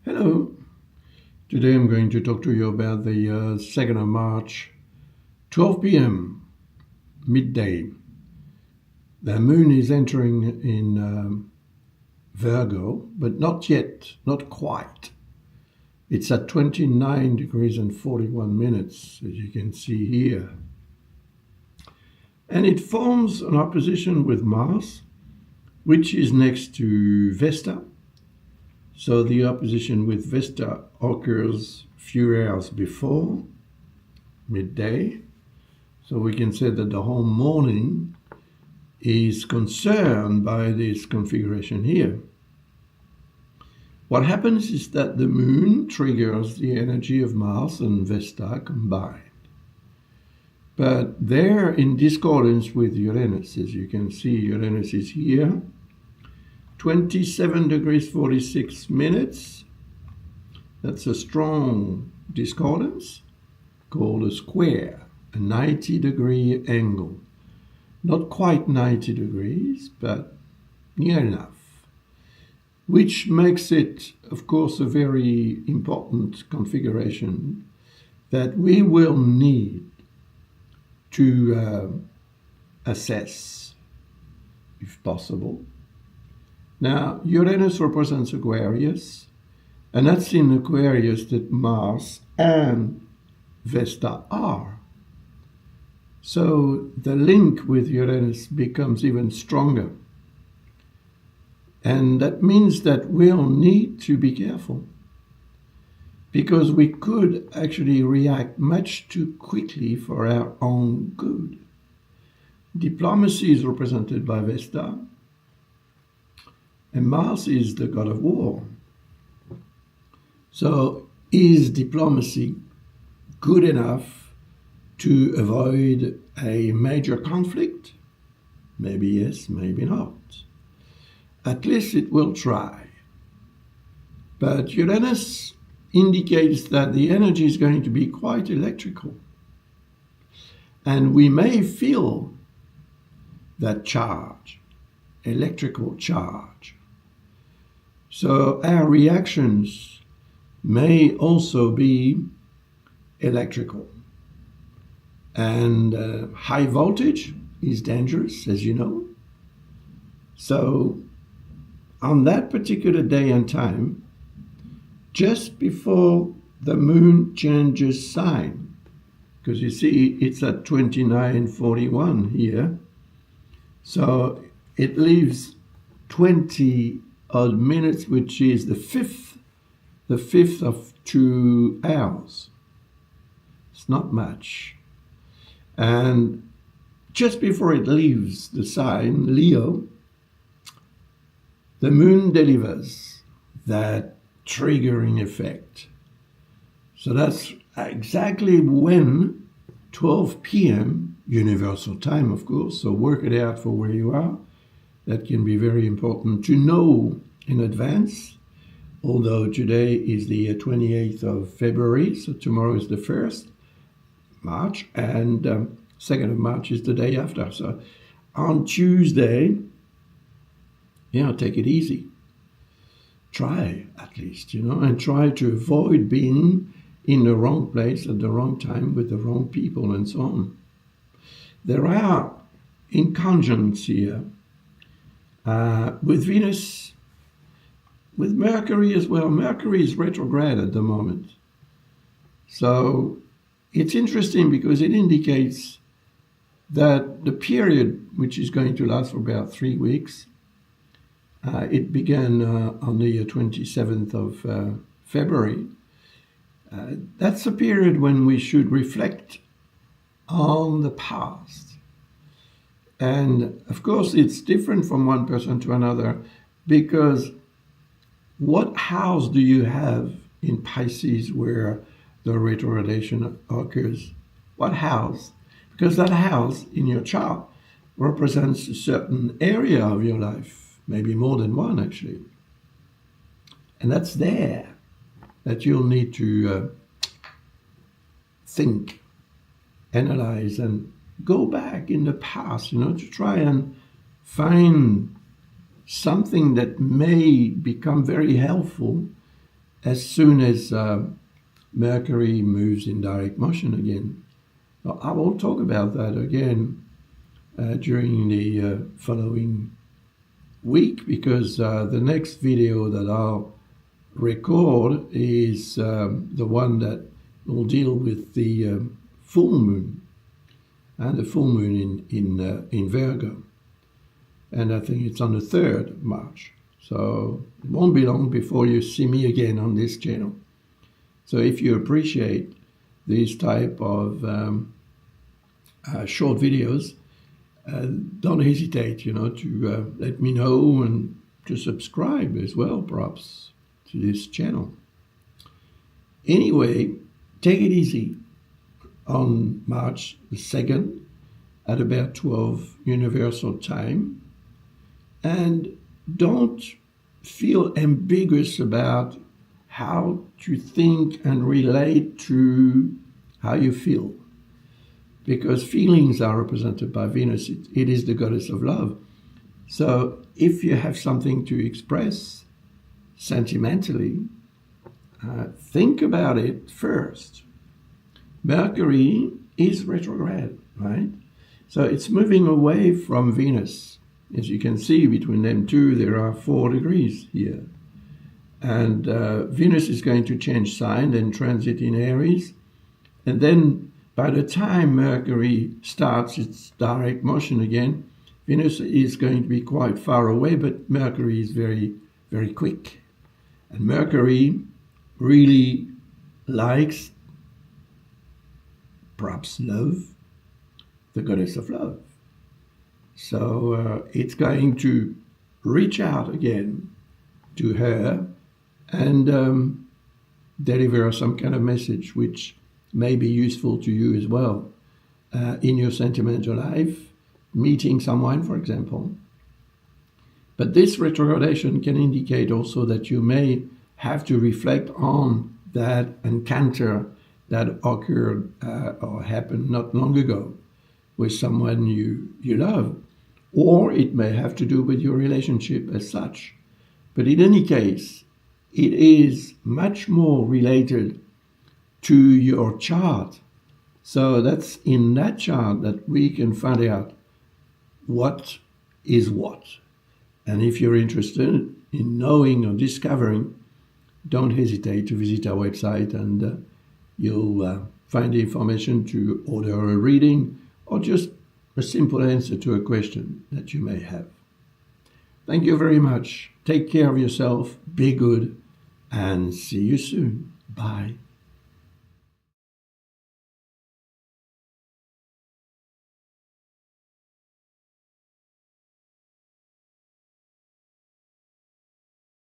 Hello. Today I'm going to talk to you about the 2nd of March, 12 p.m., midday. The moon is entering in Virgo, but not yet, not quite. It's at 29 degrees and 41 minutes, as you can see here. And it forms an opposition with Mars, which is next to Vesta. So the opposition with Vesta occurs a few hours before midday. So we can say that the whole morning is concerned by this configuration here. What happens is that the moon triggers the energy of Mars and Vesta combined. But they're in discordance with Uranus. As you can see, Uranus is here. 27 degrees 46 minutes. That's a strong discordance called a square, a 90-degree angle. Not quite 90 degrees, but near enough, which makes it, of course, a very important configuration that we will need to assess, if possible. Now, Uranus represents Aquarius, and that's in Aquarius that Mars and Vesta are. So the link with Uranus becomes even stronger. And that means that we'll need to be careful, because we could actually react much too quickly for our own good. Diplomacy is represented by Vesta, and Mars is the god of war. So is diplomacy good enough to avoid a major conflict? Maybe yes, maybe not. At least it will try. But Uranus indicates that the energy is going to be quite electrical. And we may feel that charge, electrical charge. So our reactions may also be electrical. And high voltage is dangerous, as you know. So on that particular day and time, just before the moon changes sign, because you see it's at 29:41 here, so it leaves 20 odd minutes, which is the fifth of 2 hours. It's not much. And just before it leaves the sign, Leo, the moon delivers that triggering effect. So that's exactly when 12 p.m. universal time, of course, so work it out for where you are. That can be very important to know in advance, although today is the 28th of February, so tomorrow is the 1st March, and 2nd of March is the day after. So on Tuesday, take it easy. Try, at least, and try to avoid being in the wrong place at the wrong time with the wrong people and so on. There are inconjunctions here with Venus, with Mercury as well. Mercury is retrograde at the moment. So it's interesting because it indicates that the period, which is going to last for about 3 weeks, it began on the 27th of February. That's a period when we should reflect on the past. And of course, it's different from one person to another, because what house do you have in Pisces where the retrogradation occurs? What house? Because that house in your chart represents a certain area of your life, maybe more than one actually. And that's there that you'll need to think, analyze, and go back in the past, to try and find something that may become very helpful as soon as Mercury moves in direct motion again. Now, I will talk about that again during the following week, because the next video that I'll record is the one that will deal with the full moon, and the full moon in Virgo. And I think it's on the 3rd of March. So it won't be long before you see me again on this channel. So if you appreciate these type of short videos, don't hesitate, to let me know, and to subscribe as well, perhaps, to this channel. Anyway, take it easy on March the 2nd at about 12 Universal Time, and don't feel ambiguous about how to think and relate to how you feel, because feelings are represented by Venus. It is the goddess of love. So if you have something to express sentimentally, think about it first. Mercury is retrograde, right? So it's moving away from Venus. As you can see, between them two, there are 4 degrees here. And Venus is going to change sign and transit in Aries. And then by the time Mercury starts its direct motion again, Venus is going to be quite far away, but Mercury is very, very quick. And Mercury really likes, perhaps, love, the goddess of love. So it's going to reach out again to her and deliver some kind of message which may be useful to you as well in your sentimental life, meeting someone, for example. But this retrogradation can indicate also that you may have to reflect on that encounter that occurred or happened not long ago with someone you love, or it may have to do with your relationship as such. But in any case, it is much more related to your chart. So that's in that chart that we can find out what is what. And if you're interested in knowing or discovering, don't hesitate to visit our website, and you'll find the information to order a reading or just a simple answer to a question that you may have. Thank you very much. Take care of yourself, be good, and see you soon. Bye.